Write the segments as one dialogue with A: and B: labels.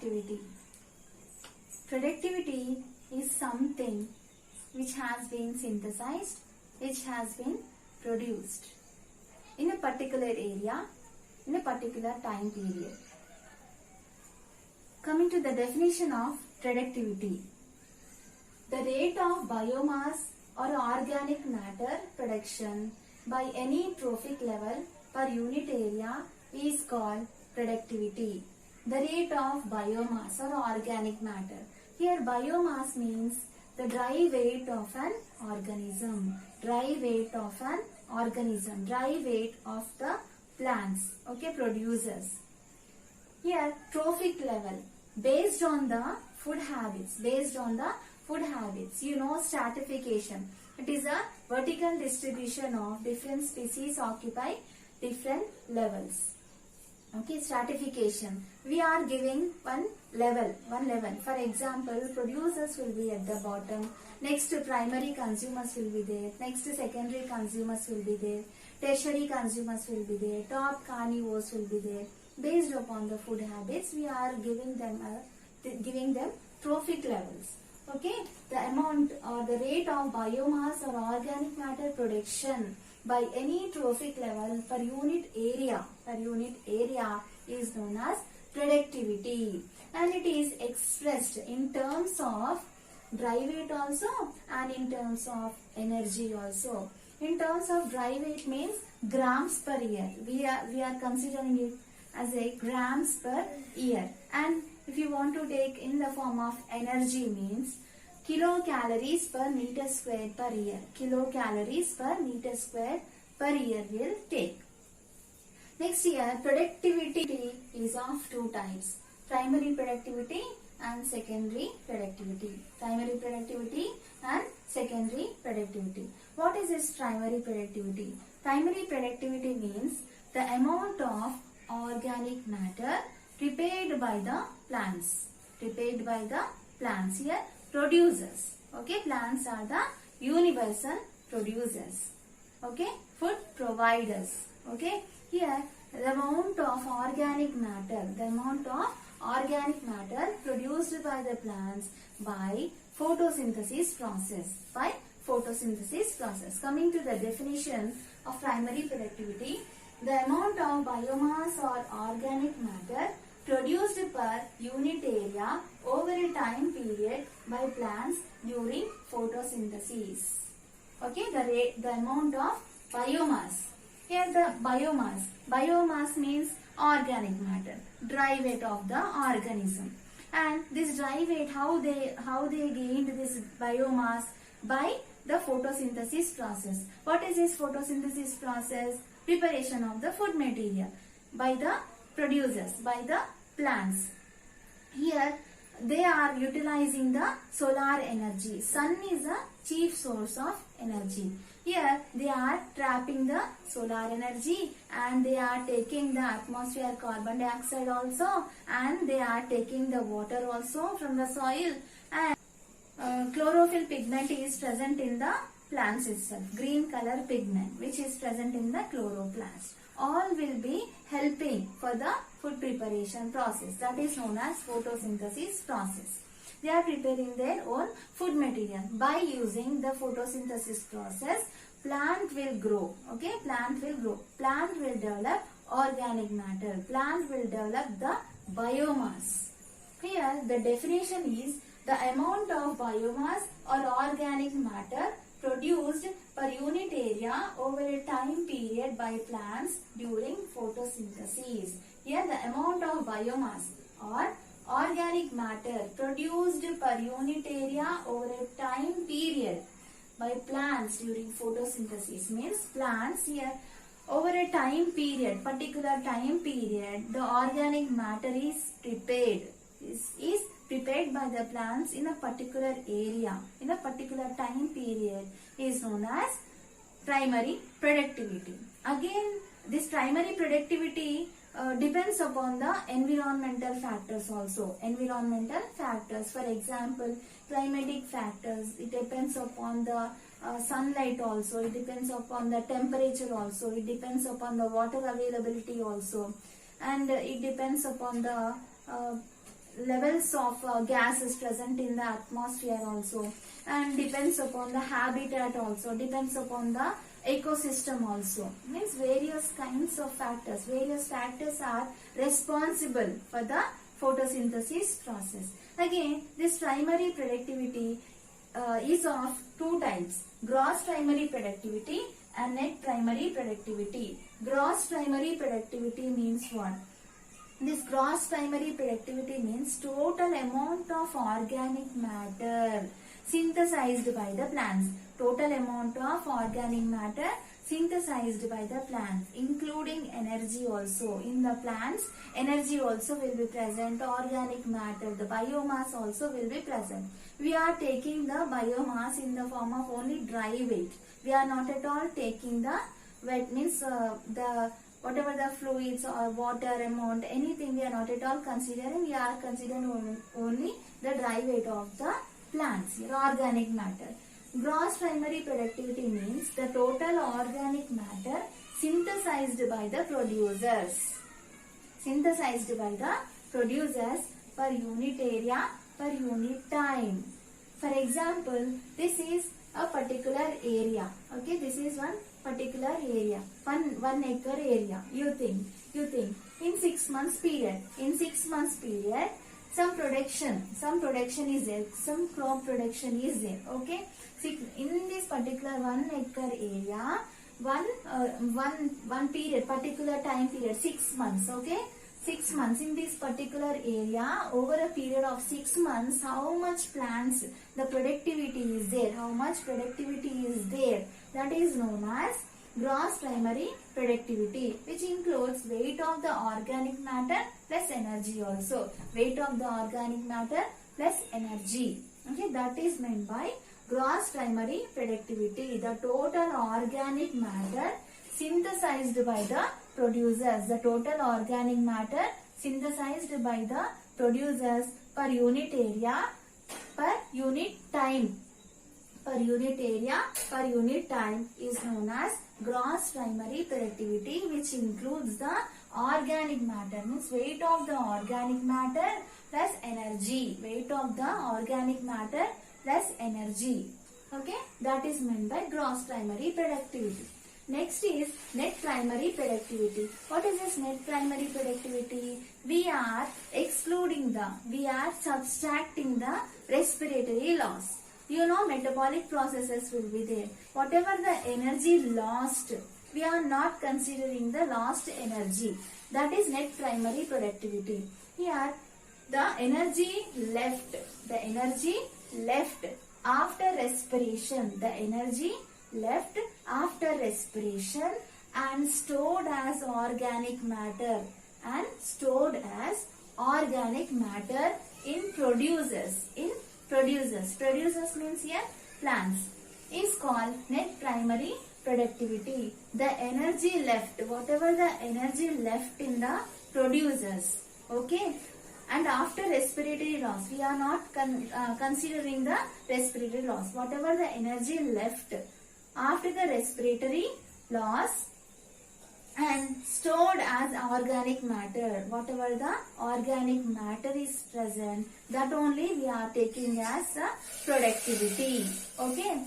A: productivity. Productivity is something which has been synthesized, which has been produced in a particular area, in a particular time period. Coming to the definition of productivity. The rate of biomass or organic matter production by any trophic level per unit area is called productivity. The rate of biomass or organic matter. Here biomass means the dry weight of an organism. Dry weight of an organism. Dry weight of the plants. Okay, producers. Here trophic level. Based on the food habits. Based on the food habits. You know stratification. It is a vertical distribution of different species occupy different levels. Okay, stratification. We are giving one level. For example, producers will be at the bottom. Next, primary consumers will be there. Next, secondary consumers will be there. Tertiary consumers will be there. Top carnivores will be there. Based upon the food habits, we are giving them trophic levels. Okay, the amount or the rate of biomass or organic matter production by any trophic level per unit area is known as productivity, and it is expressed in terms of dry weight also and in terms of energy also. In terms of dry weight means grams per year. We are considering it as a grams per year, and if you want to take in the form of energy means kilocalories per meter square per year. Kilocalories per meter square per year will take. Next here, productivity is of two types. Primary productivity and secondary productivity. Primary productivity and secondary productivity. What is this primary productivity? Primary productivity means the amount of organic matter prepared by the plants. Prepared by the plants. Here producers. Okay, plants are the universal producers. Okay, food providers. Okay, here the amount of organic matter produced by the plants by photosynthesis process. Coming to the definition of primary productivity, the amount of biomass or organic matter produced per unit area over a time period by plants during photosynthesis. Okay, the amount of biomass. Here the biomass means organic matter, dry weight of the organism. And this dry weight, how they gained this biomass? By the photosynthesis process. What is this photosynthesis process? Preparation of the food material by the producers, by the plants. Here they are utilizing the solar energy. Sun is a chief source of energy. Here they are trapping the solar energy and they are taking the atmosphere carbon dioxide also, and they are taking the water also from the soil, and chlorophyll pigment is present in the plants itself. Green color pigment which is present in the chloroplast. All will be helping for the food preparation process, that is known as photosynthesis process. They are preparing their own food material. By using the photosynthesis process, plant will grow. Okay, plant will grow. Plant will develop organic matter. Plant will develop the biomass. Here the definition is the amount of biomass or organic matter produced per unit area over a time period by plants during photosynthesis. Here the amount of biomass or organic matter produced per unit area over a time period by plants during photosynthesis means plants here over a time period, particular time period, the organic matter is prepared. Is prepared by the plants in a particular area, in a particular time period, is known as primary productivity. Again, this primary productivity depends upon the environmental factors also. Environmental factors, for example, climatic factors, it depends upon the sunlight also, it depends upon the temperature also, it depends upon the water availability also, and it depends upon the levels of gases present in the atmosphere also, and depends upon the habitat also, depends upon the ecosystem also. Means various kinds of factors. Various factors are responsible for the photosynthesis process. Again, this primary productivity is of two types: gross primary productivity and net primary productivity. Gross primary productivity means what? This gross primary productivity means total amount of organic matter synthesized by the plants. Total amount of organic matter synthesized by the plants, including energy also. In the plants, energy also will be present, organic matter, the biomass also will be present. We are taking the biomass in the form of only dry weight. We are not at all taking the wet, means the whatever the fluids or water amount, anything we are not at all considering. We are considering only the dry weight of the plants, organic matter. Gross primary productivity means the total organic matter synthesized by the producers. Synthesized by the producers per unit area, per unit time. For example, this is a particular area. Okay, this is one particular area, one acre area. You think in 6 months period, some production is there, some crop production is there. Okay, in this particular 1 acre area, one period, particular time period, 6 months. Okay, 6 months. In this particular area, over a period of 6 months, how much plants, the productivity is there, how much productivity is there, that is known as gross primary productivity, which includes weight of the organic matter plus energy also. Weight of the organic matter plus energy. Okay, that is meant by gross primary productivity. The total organic matter synthesized by the producers. The total organic matter synthesized by the producers per unit area, per unit time. Per unit area, per unit time is known as gross primary productivity, which includes the organic matter, means weight of the organic matter plus energy. Weight of the organic matter plus energy. Okay, that is meant by gross primary productivity. Next is net primary productivity. What is this net primary productivity? We are subtracting the respiratory loss. You know, metabolic processes will be there. Whatever the energy lost, we are not considering the lost energy. That is net primary productivity. Here, the energy left after respiration, and stored as organic matter, in producers. Producers means here plants, is called net primary productivity. The energy left, whatever the energy left in the producers, okay, and after respiratory loss, we are not considering the respiratory loss. Whatever the energy left after the respiratory loss and stored as organic matter, whatever the organic matter is present, that only we are taking as productivity. Okay,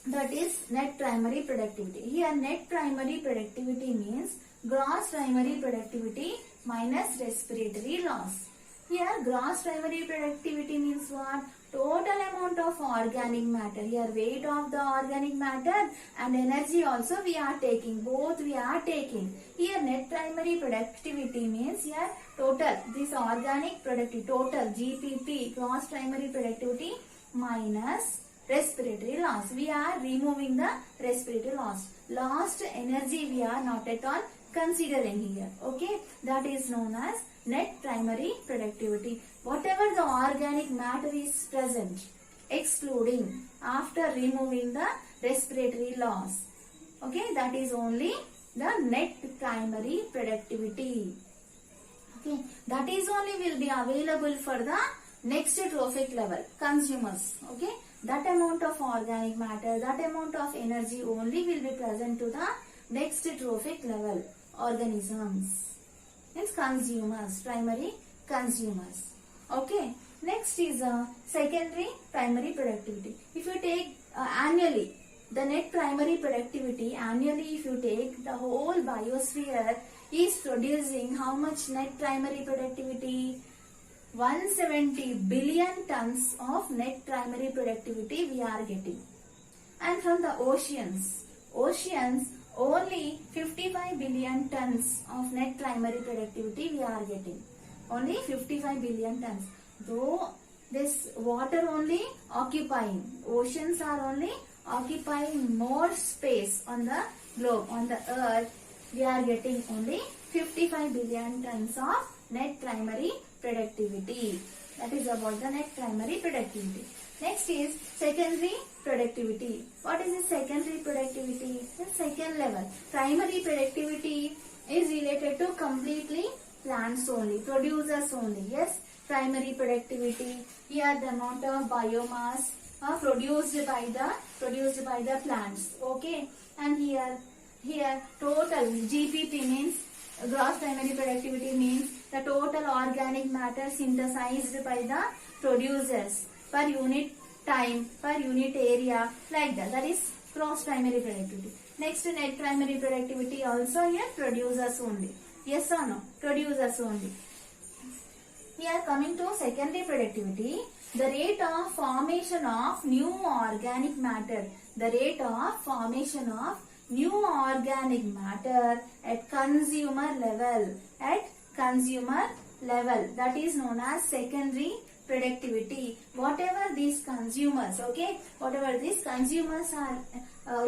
A: that is net primary productivity. Here net primary productivity means gross primary productivity minus respiratory loss. Here gross primary productivity means what? Total amount of organic matter. Here weight of the organic matter and energy also we are taking. Both we are taking. Here net primary productivity means here total. This organic productivity, total GPP, gross primary productivity minus respiratory loss. We are removing the respiratory loss. Lost energy we are not at all considering here. Okay, that is known as net primary productivity. Whatever the organic matter is present, excluding after removing the respiratory loss, okay, that is only the net primary productivity. Okay, that is only will be available for the next trophic level, consumers. Okay, that amount of organic matter, that amount of energy only will be present to the next trophic level organisms. Means consumers, primary consumers. Okay. Next is secondary primary productivity. If you take annually, the net primary productivity annually, if you take the whole biosphere is producing how much net primary productivity? 170 billion tons of net primary productivity we are getting. And from the oceans only 55 billion tons of net primary productivity we are getting. Only 55 billion tons. Though this water only occupying, oceans are only occupying more space on the globe, on the earth, we are getting only 55 billion tons of net primary productivity. That is about the net primary productivity. Next is secondary productivity. What is the secondary productivity? The second level. Primary productivity is related to completely plants only, producers only. Yes, primary productivity. Here the amount of biomass produced by the plants. Okay, and here total GPP means gross primary productivity means the total organic matter synthesized by the producers per unit time, per unit area, like that. That is gross primary productivity. Next, net primary productivity also here producers only. Yes or no? Producers only. We are coming to secondary productivity. The rate of formation of new organic matter. The rate of formation of new organic matter at consumer level. At consumer level. That is known as secondary productivity. Whatever these consumers, okay, whatever these consumers are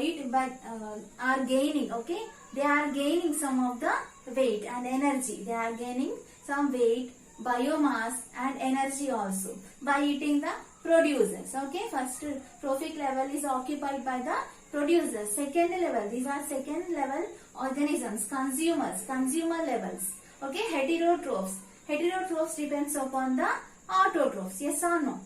A: gaining, okay, they are gaining some of the weight and energy. They are gaining some weight, biomass and energy also by eating the producers. Okay, first trophic level is occupied by the producers. Second level, these are second level organisms, consumers, consumer levels. Okay, heterotrophs. Heterotrophs depends upon the autotrophs. Yes or no?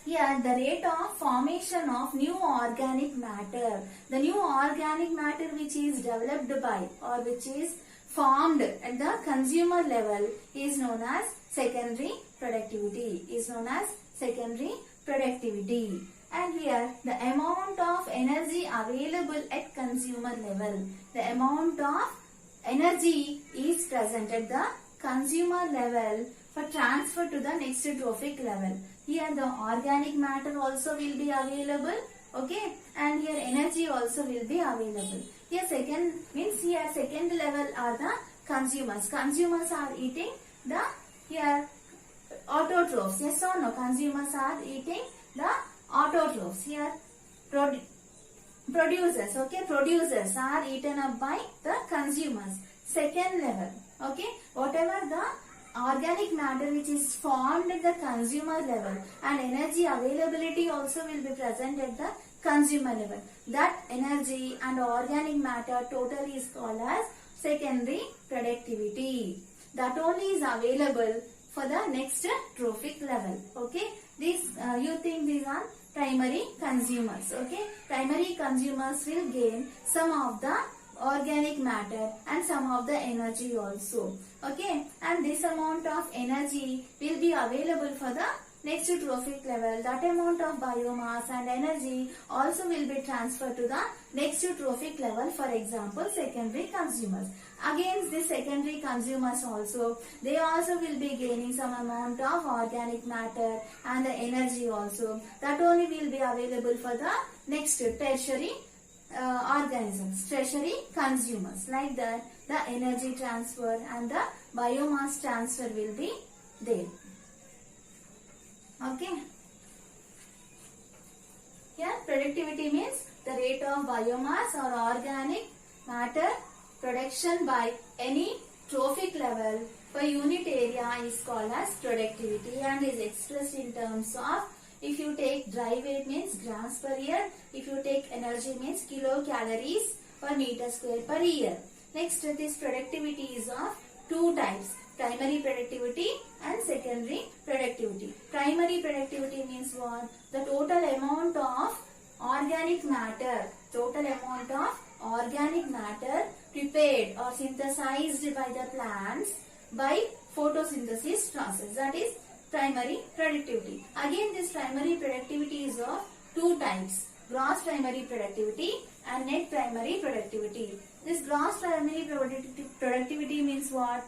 A: Here the rate of formation of new organic matter. The new organic matter which is developed by or which is formed at the consumer level is known as secondary productivity. Is known as secondary productivity. And here the amount of energy available at consumer level. The amount of energy is present at the consumer level for transfer to the next trophic level. Here the organic matter also will be available, okay, and here energy also will be available. Here second means here second level are the consumers. Consumers are eating the here autotrophs. Yes or no? Consumers are eating the autotrophs. Here producers, okay, producers are eaten up by the consumers. Second level, okay, whatever the organic matter which is formed at the consumer level and energy availability also will be present at the consumer level. That energy and organic matter total is called as secondary productivity. That only is available for the next trophic level. Okay, this you think these are primary consumers. Okay, primary consumers will gain some of the organic matter and some of the energy also. Okay, and this amount of energy will be available for the next trophic level. That amount of biomass and energy also will be transferred to the next trophic level. For example, secondary consumers. Against the secondary consumers also, they also will be gaining some amount of organic matter and the energy also. That only will be available for the next tertiary organisms, tertiary consumers. Like that, the energy transfer and the biomass transfer will be there. Okay. Here productivity means the rate of biomass or organic matter production by any trophic level per unit area is called as productivity and is expressed in terms of, if you take dry weight means grams per year, if you take energy means kilocalories per meter square per year. Next, this productivity is of two types, primary productivity and secondary productivity. Primary productivity means what? The total amount of organic matter, prepared or synthesized by the plants by photosynthesis process. That is primary productivity. Again, this primary productivity is of two types: gross primary productivity and net primary productivity. This gross primary productivity means what?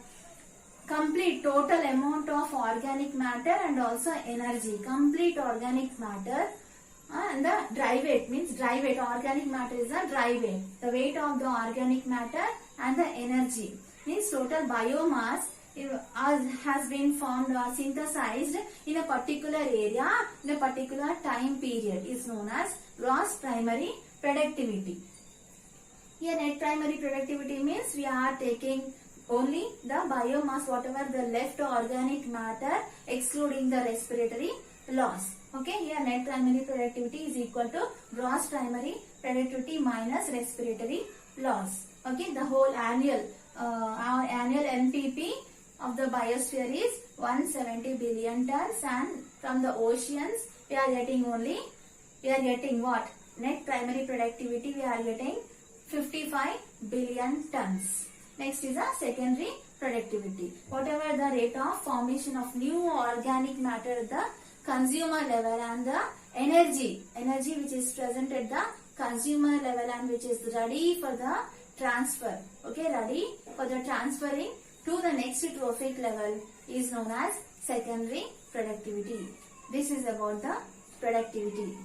A: Complete total amount of organic matter and also energy. Complete organic matter and the dry weight means dry weight. Organic matter is the dry weight. The weight of the organic matter and the energy means total biomass has been formed or synthesized in a particular area in a particular time period is known as gross primary productivity. Here net primary productivity means we are taking only the biomass, whatever the left organic matter, excluding the respiratory loss. Okay, here net primary productivity is equal to gross primary productivity minus respiratory loss. Okay, the whole annual our annual NPP of the biosphere is 170 billion tons, and from the oceans we are getting what? Net primary productivity we are getting 55 billion tons. Next is the secondary productivity. Whatever the rate of formation of new organic matter at the consumer level and the energy which is present at the consumer level and which is ready for the transfer. Okay, ready for the transferring to the next trophic level is known as secondary productivity. This is about the productivity.